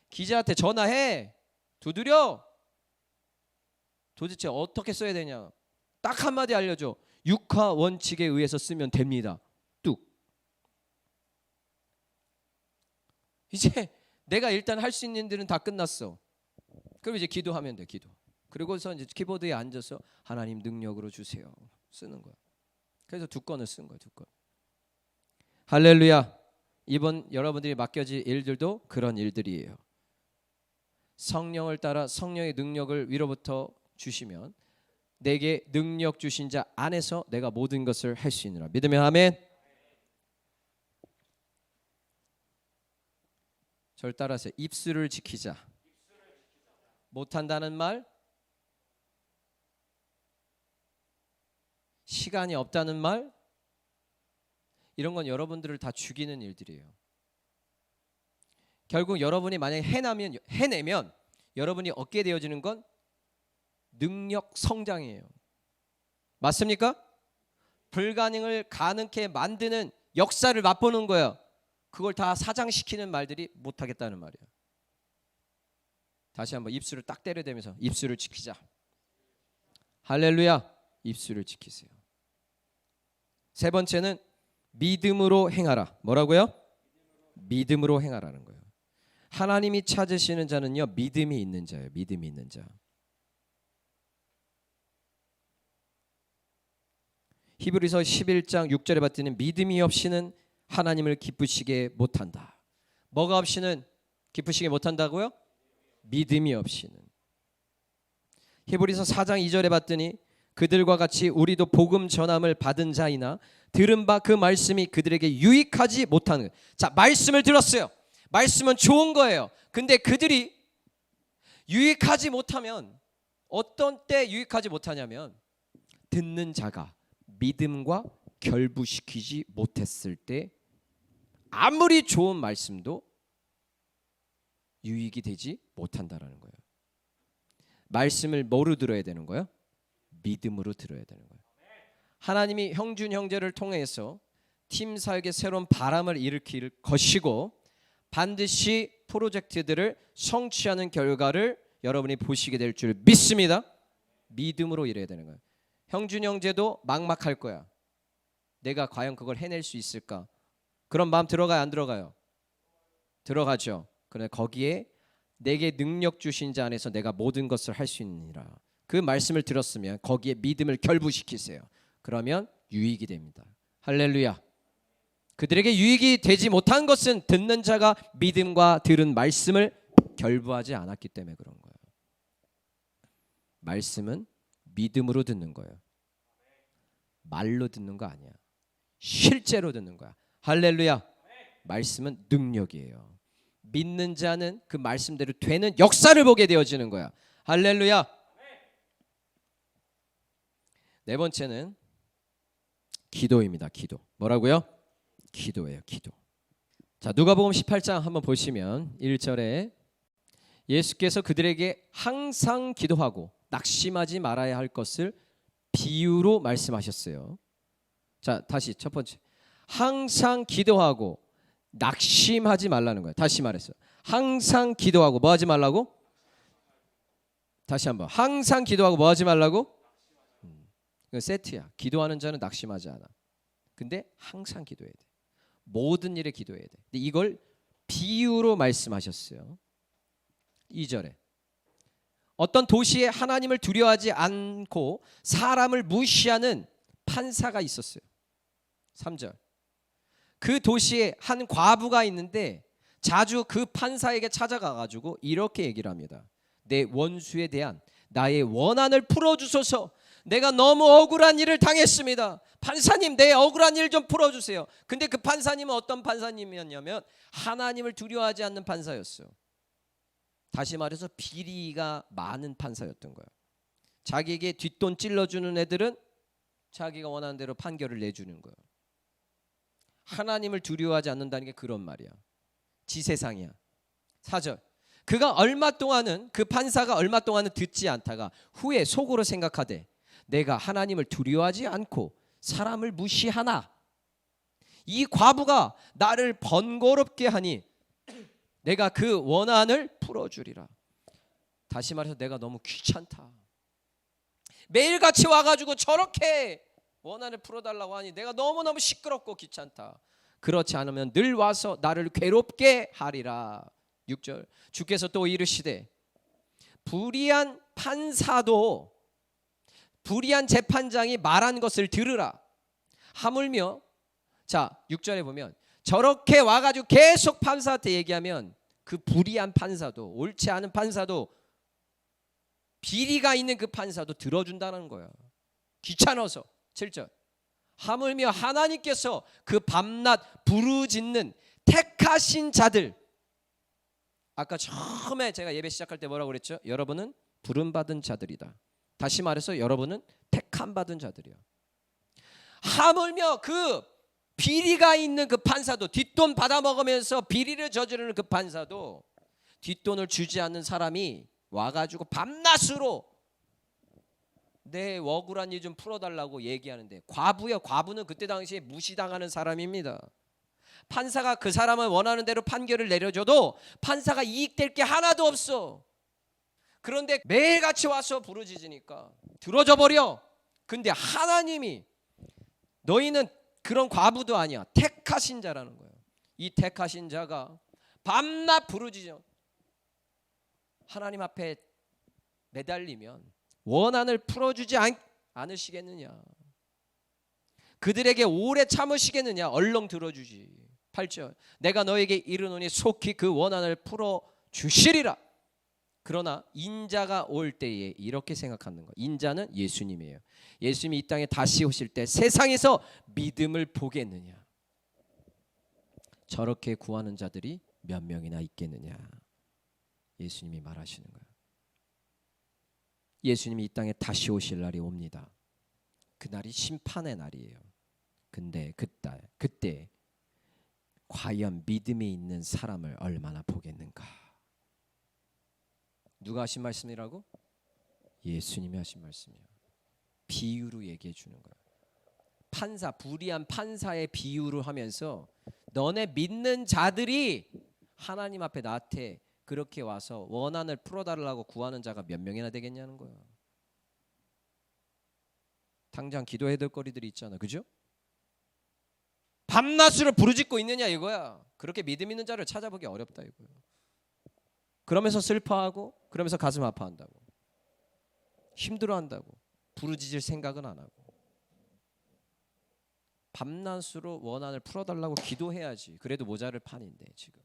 기자한테 전화해. 두드려. 도대체 어떻게 써야 되냐? 딱 한마디 알려줘. 육하 원칙에 의해서 쓰면 됩니다. 뚝. 이제 내가 일단 할 수 있는 일은 다 끝났어. 그럼 이제 기도하면 돼. 기도. 그리고서 이제 키보드에 앉아서 하나님 능력으로 주세요. 쓰는 거야. 그래서 2건을 쓴 거야. 2건. 할렐루야. 이번 여러분들이 맡겨질 일들도 그런 일들이에요. 성령을 따라 성령의 능력을 위로부터 주시면 내게 능력 주신 자 안에서 내가 모든 것을 할 수 있느라. 믿으면 아멘. 저를 따라서 입술을 지키자. 못한다는 말, 시간이 없다는 말, 이런 건 여러분들을 다 죽이는 일들이에요. 결국 여러분이 만약에 해내면 여러분이 얻게 되어지는 건 능력 성장이에요. 맞습니까? 불가능을 가능케 만드는 역사를 맛보는 거예요. 그걸 다 사장시키는 말들이 못하겠다는 말이에요. 다시 한번 입술을 딱 때려대면서 입술을 지키자. 할렐루야. 입술을 지키세요. 세 번째는 믿음으로 행하라. 뭐라고요? 믿음으로 행하라는 거예요. 하나님이 찾으시는 자는요, 믿음이 있는 자예요. 믿음이 있는 자. 히브리서 11장 6절에 봤더니 믿음이 없이는 하나님을 기쁘시게 못한다. 뭐가 없이는 기쁘시게 못한다고요? 믿음이 없이는. 히브리서 4장 2절에 봤더니 그들과 같이 우리도 복음 전함을 받은 자이나 들은 바 그 말씀이 그들에게 유익하지 못하는. 자, 말씀을 들었어요. 말씀은 좋은 거예요. 근데 그들이 유익하지 못하면, 어떤 때 유익하지 못하냐면 듣는 자가 믿음과 결부시키지 못했을 때 아무리 좋은 말씀도 유익이 되지 못한다라는 거예요. 말씀을 뭐로 들어야 되는 거예요? 믿음으로 들어야 되는 거예요. 하나님이 형준 형제를 통해서 팀 사역에 새로운 바람을 일으킬 것이고 반드시 프로젝트들을 성취하는 결과를 여러분이 보시게 될 줄 믿습니다. 믿음으로 일해야 되는 거예요. 형준 형제도 막막할 거야. 내가 과연 그걸 해낼 수 있을까? 그런 마음 들어가요, 안 들어가요? 들어가죠. 그런데 거기에 내게 능력 주신 자 안에서 내가 모든 것을 할 수 있느니라. 그 말씀을 들었으면 거기에 믿음을 결부시키세요. 그러면 유익이 됩니다. 할렐루야. 그들에게 유익이 되지 못한 것은 듣는 자가 믿음과 들은 말씀을 결부하지 않았기 때문에 그런 거예요. 말씀은 믿음으로 듣는 거예요. 말로 듣는 거 아니야. 실제로 듣는 거야. 할렐루야. 말씀은 능력이에요. 믿는 자는 그 말씀대로 되는 역사를 보게 되어지는 거야. 할렐루야. 네 번째는 기도입니다. 기도. 뭐라고요? 기도예요. 기도. 자, 누가복음 18장 한번 보시면 1절에 예수께서 그들에게 항상 기도하고 낙심하지 말아야 할 것을 비유로 말씀하셨어요. 자, 다시 첫 번째. 항상 기도하고 낙심하지 말라는 거예요. 다시 말했어요. 항상 기도하고 뭐 하지 말라고? 다시 한번. 항상 기도하고 뭐 하지 말라고? 이건 세트야. 기도하는 자는 낙심하지 않아. 근데 항상 기도해야 돼. 모든 일에 기도해야 돼. 근데 이걸 비유로 말씀하셨어요. 2절에 어떤 도시에 하나님을 두려워하지 않고 사람을 무시하는 판사가 있었어요. 3절 그 도시에 한 과부가 있는데 자주 그 판사에게 찾아가가지고 이렇게 얘기를 합니다. 내 원수에 대한 나의 원한을 풀어주소서. 내가 너무 억울한 일을 당했습니다. 판사님, 내 억울한 일 좀 풀어주세요. 근데 그 판사님은 어떤 판사님이었냐면 하나님을 두려워하지 않는 판사였어요. 다시 말해서 비리가 많은 판사였던 거예요. 자기에게 뒷돈 찔러주는 애들은 자기가 원하는 대로 판결을 내주는 거예요. 하나님을 두려워하지 않는다는 게 그런 말이야. 지세상이야. 4절 그가 얼마 동안은 그 판사가 얼마 동안은 듣지 않다가 후에 속으로 생각하되 내가 하나님을 두려워하지 않고 사람을 무시하나 이 과부가 나를 번거롭게 하니 내가 그 원한을 풀어주리라. 다시 말해서 내가 너무 귀찮다. 매일같이 와가지고 저렇게 원한을 풀어달라고 하니 내가 너무너무 시끄럽고 귀찮다. 그렇지 않으면 늘 와서 나를 괴롭게 하리라. 6절 주께서 또 이르시되 불의한 판사도 불의한 재판장이 말한 것을 들으라. 하물며 자 6절에 보면 저렇게 와가지고 계속 판사한테 얘기하면 그 불의한 판사도 옳지 않은 판사도 비리가 있는 그 판사도 들어준다는 거예요. 귀찮아서. 7절 하물며 하나님께서 그 밤낮 부르짖는 택하신 자들 아까 처음에 제가 예배 시작할 때 뭐라고 그랬죠? 여러분은 부름받은 자들이다. 다시 말해서 여러분은 택함 받은 자들이야. 하물며 그 비리가 있는 그 판사도 뒷돈 받아먹으면서 비리를 저지르는 그 판사도 뒷돈을 주지 않는 사람이 와가지고 밤낮으로 내 억울한 일 좀 풀어달라고 얘기하는데 과부요. 과부는 그때 당시에 무시당하는 사람입니다. 판사가 그 사람을 원하는 대로 판결을 내려줘도 판사가 이익될 게 하나도 없어. 그런데 매일같이 와서 부르짖으니까 들어줘 버려. 근데 하나님이 너희는 그런 과부도 아니야. 택하신 자라는 거예요. 이 택하신 자가 밤낮 부르짖어 하나님 앞에 매달리면 원한을 풀어주지 않으시겠느냐. 그들에게 오래 참으시겠느냐. 얼렁 들어주지. 8절 내가 너에게 이르노니 속히 그 원한을 풀어주시리라. 그러나 인자가 올 때에 이렇게 생각하는 거예요. 인자는 예수님이에요. 예수님이 이 땅에 다시 오실 때 세상에서 믿음을 보겠느냐. 저렇게 구하는 자들이 몇 명이나 있겠느냐. 예수님이 말하시는 거예요. 예수님이 이 땅에 다시 오실 날이 옵니다. 그날이 심판의 날이에요. 근데 그때 과연 믿음이 있는 사람을 얼마나 보겠는가. 누가 하신 말씀이라고? 예수님이 하신 말씀이에요. 비유로 얘기해 주는 거예요. 판사, 불의한 판사의 비유를 하면서 너네 믿는 자들이 하나님 앞에 나한테 그렇게 와서 원한을 풀어달라고 구하는 자가 몇 명이나 되겠냐는 거야. 당장 기도해야 될 거리들이 있잖아, 그죠? 밤낮으로 부르짖고 있느냐 이거야. 그렇게 믿음 있는 자를 찾아보기 어렵다 이거야. 그러면서 슬퍼하고, 그러면서 가슴 아파한다고, 힘들어한다고, 부르짖을 생각은 안 하고. 밤낮으로 원한을 풀어달라고 기도해야지. 그래도 모자를 판인데 지금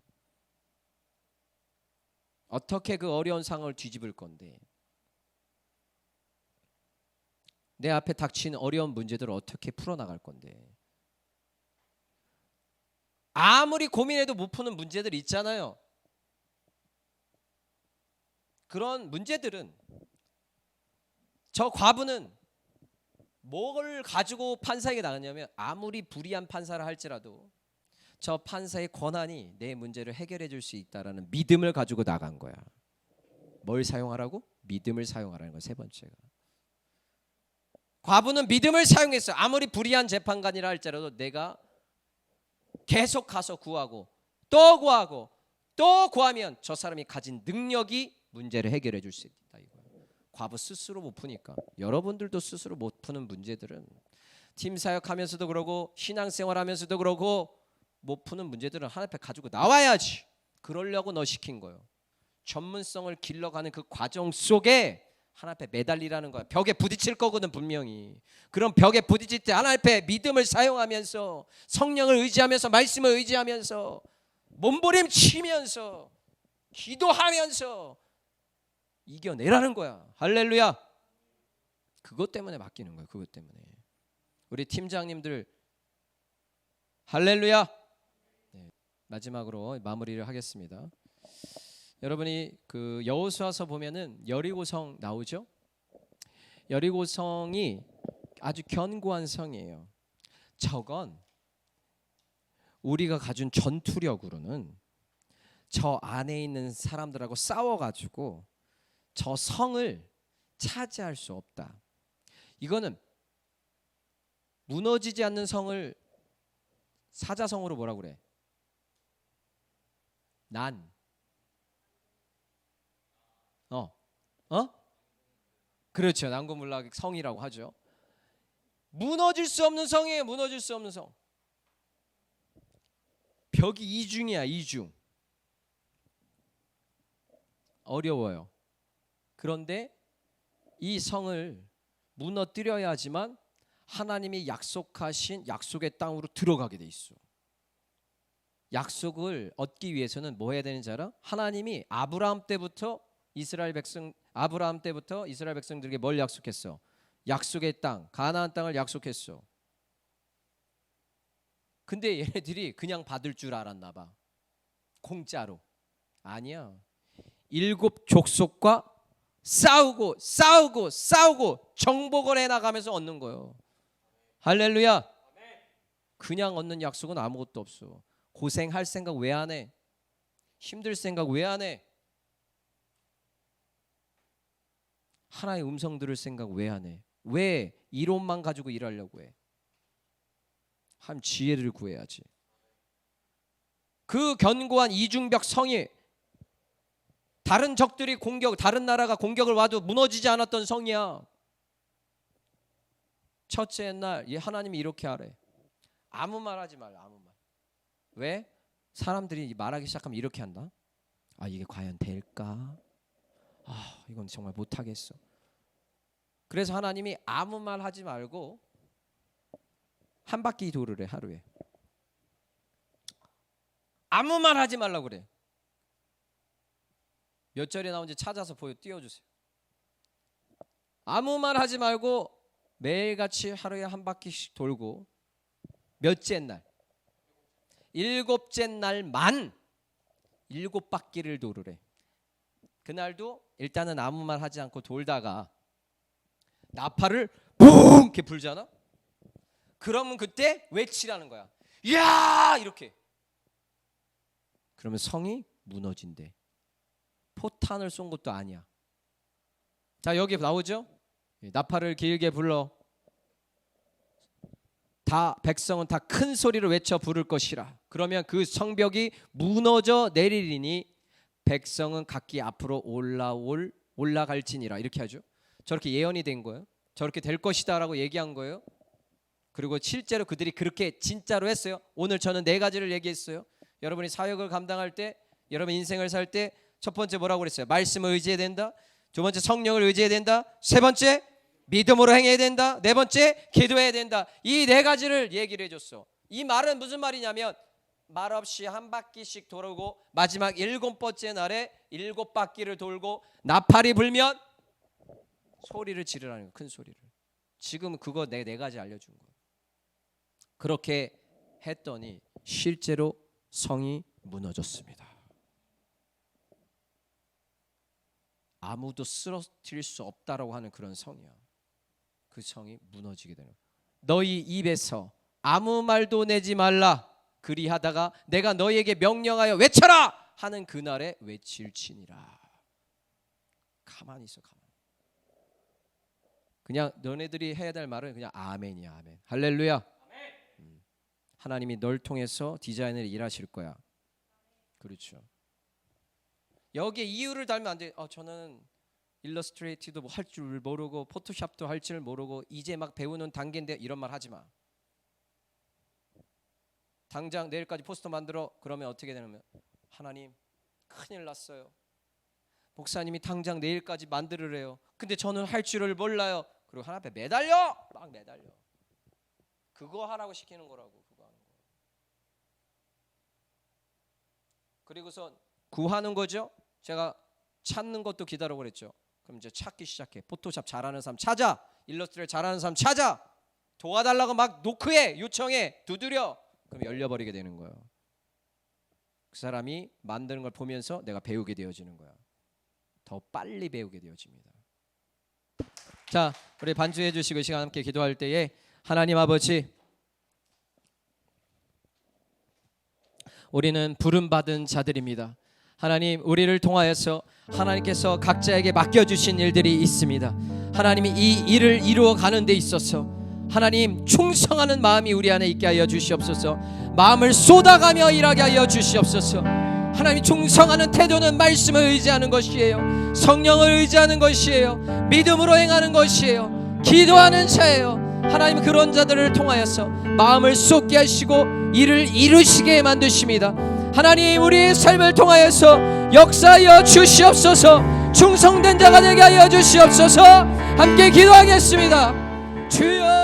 어떻게 그 어려운 상황을 뒤집을 건데, 내 앞에 닥친 어려운 문제들을 어떻게 풀어나갈 건데. 아무리 고민해도 못 푸는 문제들 있잖아요. 그런 문제들은 저 과부는 뭘 가지고 판사에게 나갔냐면, 아무리 불의한 판사를 할지라도 저 판사의 권한이 내 문제를 해결해 줄 수 있다라는 믿음을 가지고 나간 거야. 뭘 사용하라고? 믿음을 사용하라는 거야. 세 번째가. 과부는 믿음을 사용했어. 아무리 불의한 재판관이라 할지라도 내가 계속 가서 구하고 또 구하고 또 구하면 저 사람이 가진 능력이 문제를 해결해 줄 수 있다 이거야. 과부 스스로 못 푸니까. 여러분들도 스스로 못 푸는 문제들은, 팀 사역하면서도 그러고 신앙생활하면서도 그러고, 못 푸는 문제들은 하나님 앞에 가지고 나와야지. 그러려고 너 시킨 거예요. 전문성을 길러가는 그 과정 속에 하나님 앞에 매달리라는 거야. 벽에 부딪힐 거거든 분명히. 그럼 벽에 부딪힐 때 하나님 앞에 믿음을 사용하면서, 성령을 의지하면서, 말씀을 의지하면서, 몸부림치면서, 기도하면서 이겨내라는 거야. 할렐루야. 그것 때문에 맡기는 거야. 그것 때문에. 우리 팀장님들 할렐루야. 네, 마지막으로 마무리를 하겠습니다. 여러분이 그 여호수아서 보면은 여리고성 나오죠? 여리고성이 아주 견고한 성이에요. 저건 우리가 가진 전투력으로는 저 안에 있는 사람들하고 싸워가지고 저 성을 차지할 수 없다. 이거는 무너지지 않는 성을 사자성어로 뭐라고 그래? 그렇죠. 난고물락 성이라고 하죠. 무너질 수 없는 성이에요. 무너질 수 없는 성. 벽이 이중이야. 이중. 어려워요. 그런데 이 성을 무너뜨려야지만 하나님이 약속하신 약속의 땅으로 들어가게 돼 있어. 약속을 얻기 위해서는 뭐 해야 되는지 알아? 하나님이 아브라함 때부터 이스라엘 백성들에게 뭘 약속했어? 약속의 땅, 가나안 땅을 약속했어. 근데 얘네들이 그냥 받을 줄 알았나 봐. 공짜로. 아니야. 7 족속과 싸우고 정복을 해나가면서 얻는 거예요. 할렐루야. 그냥 얻는 약속은 아무것도 없어. 고생할 생각 왜 안 해? 힘들 생각 왜 안 해? 하나의 음성 들을 생각 왜 안 해? 왜 이론만 가지고 일하려고 해? 한 지혜를 구해야지. 그 견고한 이중벽 성이, 다른 적들이 다른 나라가 공격을 와도 무너지지 않았던 성이야. 첫째 날 하나님이 이렇게 하래. 아무 말 하지 말라. 아무 말. 왜? 사람들이 말하기 시작하면 이렇게 한다. 아, 이게 과연 될까? 아, 이건 정말 못하겠어. 그래서 하나님이 아무 말 하지 말고 한 바퀴 도르래. 하루에 아무 말 하지 말라고 그래. 몇 절에 나온지 찾아서 띄워주세요. 아무 말 하지 말고 매일같이 하루에 한 바퀴씩 돌고, 몇째 날? 7째 날만 7바퀴를 도르래. 그날도 일단은 아무 말 하지 않고 돌다가 나팔을 뿡 이렇게 불잖아. 그러면 그때 외치라는 거야. 야! 이렇게. 그러면 성이 무너진대. 포탄을 쏜 것도 아니야. 자, 여기 나오죠? 나팔을 길게 불러. 백성은 다 큰 소리로 외쳐 부를 것이라. 그러면 그 성벽이 무너져 내리리니 백성은 각기 앞으로 올라갈지니라. 이렇게 하죠. 저렇게 예언이 된 거예요. 저렇게 될 것이다라고 얘기한 거예요. 그리고 실제로 그들이 그렇게 진짜로 했어요. 오늘 저는 4가지를 얘기했어요. 여러분이 사역을 감당할 때, 여러분 인생을 살 때 첫 번째 뭐라고 그랬어요? 말씀을 의지해야 된다. 두 번째 성령을 의지해야 된다. 세 번째 믿음으로 행해야 된다. 네 번째 기도해야 된다. 이 4가지를 얘기를 해줬어. 이 말은 무슨 말이냐면 말없이 한 바퀴씩 돌고 마지막 7번째 날에 7바퀴를 돌고 나팔이 불면 소리를 지르라는 거예요. 큰 소리를. 지금 그거 4가지 알려준 거예요. 그렇게 했더니 실제로 성이 무너졌습니다. 아무도 쓰러뜨릴 수 없다라고 하는 그런 성이야. 그 성이 무너지게 되는 거예요. 너희 입에서 아무 말도 내지 말라. 그리하다가 내가 너희에게 명령하여 외쳐라 하는 그날에 외칠지니라. 가만히 있어. 가만히. 그냥 너네들이 해야 될 말은 그냥 아멘이야. 아멘. 할렐루야. 하나님이 널 통해서 디자인을 일하실 거야. 그렇죠. 여기에 이유를 달면 안 돼. 저는 일러스트레이트도 할 줄 모르고 포토샵도 할 줄 모르고 이제 막 배우는 단계인데 이런 말 하지 마. 당장 내일까지 포스터 만들어. 그러면 어떻게 되냐면 하나님 큰일 났어요. 목사님이 당장 내일까지 만들으래요. 근데 저는 할 줄을 몰라요. 그리고 하나 앞에 매달려. 막 매달려. 그거 하라고 시키는 거라고. 그거 하는 거. 그리고서 구하는 거죠. 제가 찾는 것도 기다려 그랬죠. 그럼 이제 찾기 시작해. 포토샵 잘하는 사람 찾아. 일러스트레이터 잘하는 사람 찾아. 도와달라고 막 노크해. 요청해. 두드려. 그럼 열려버리게 되는 거예요. 그 사람이 만드는 걸 보면서 내가 배우게 되어지는 거야. 더 빨리 배우게 되어집니다. 자, 우리 반주해 주시고 시간 함께 기도할 때에 하나님 아버지, 우리는 부름받은 자들입니다. 하나님, 우리를 통하여서 하나님께서 각자에게 맡겨주신 일들이 있습니다. 하나님이 이 일을 이루어 가는 데 있어서 하나님 충성하는 마음이 우리 안에 있게 하여 주시옵소서. 마음을 쏟아가며 일하게 하여 주시옵소서. 하나님, 충성하는 태도는 말씀을 의지하는 것이에요. 성령을 의지하는 것이에요. 믿음으로 행하는 것이에요. 기도하는 자예요. 하나님, 그런 자들을 통하여서 마음을 쏟게 하시고 일을 이루시게 만드십니다. 하나님, 우리의 삶을 통하여서 역사하여 주시옵소서. 충성된 자가 되게 하여 주시옵소서. 함께 기도하겠습니다. 주여.